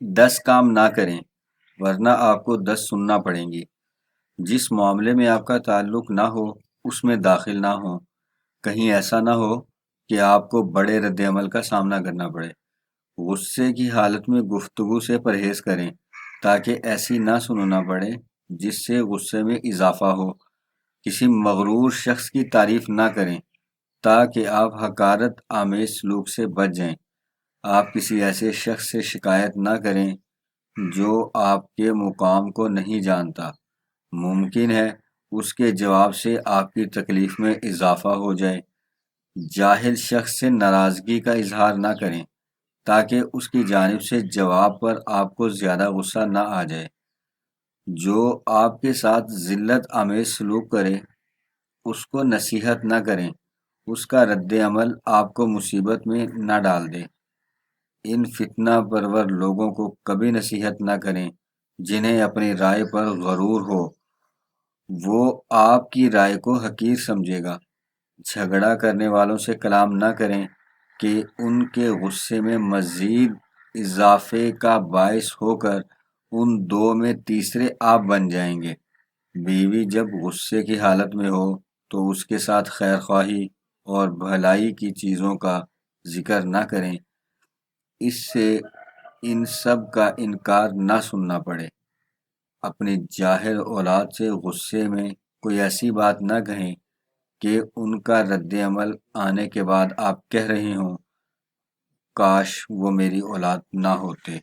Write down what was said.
10 کام نہ کریں ورنہ آپ کو 10 سننا پڑیں گی۔ جس معاملے میں آپ کا تعلق نہ ہو اس میں داخل نہ ہوں۔ کہیں ایسا نہ ہو کہ آپ کو بڑے رد عمل کا سامنا کرنا پڑے۔ غصے کی حالت میں گفتگو سے پرہیز کریں تاکہ ایسی نہ سننا پڑے جس سے غصے میں اضافہ ہو۔ کسی مغرور شخص کی تعریف نہ کریں تاکہ آپ حقارت آمیز سلوک سے بچ جائیں۔ آپ کسی ایسے شخص سے شکایت نہ کریں جو آپ کے مقام کو نہیں جانتا۔ ممکن ہے اس کے جواب سے آپ کی تکلیف میں اضافہ ہو جائے۔ جاہل شخص سے ناراضگی کا اظہار نہ کریں تاکہ اس کی جانب سے جواب پر آپ کو زیادہ غصہ نہ آ جائے۔ جو آپ کے ساتھ ذلت آمیز سلوک کرے اس کو نصیحت نہ کریں، اس کا رد عمل آپ کو مصیبت میں نہ ڈال دے۔ ان فتنہ پرور لوگوں کو کبھی نصیحت نہ کریں جنہیں اپنی رائے پر غرور ہو۔ وہ آپ کی رائے کو حقیر سمجھے گا۔ جھگڑا کرنے والوں سے کلام نہ کریں کہ ان کے غصے میں مزید اضافے کا باعث ہو کر ان دو میں تیسرے آپ بن جائیں گے۔ بیوی جب غصے کی حالت میں ہو تو اس کے ساتھ خیر خواہی اور بھلائی کی چیزوں کا ذکر نہ کریں، اس سے ان سب کا انکار نہ سننا پڑے۔ اپنی جاہل اولاد سے غصے میں کوئی ایسی بات نہ کہیں کہ ان کا رد عمل آنے کے بعد آپ کہہ رہے ہوں کاش وہ میری اولاد نہ ہوتے۔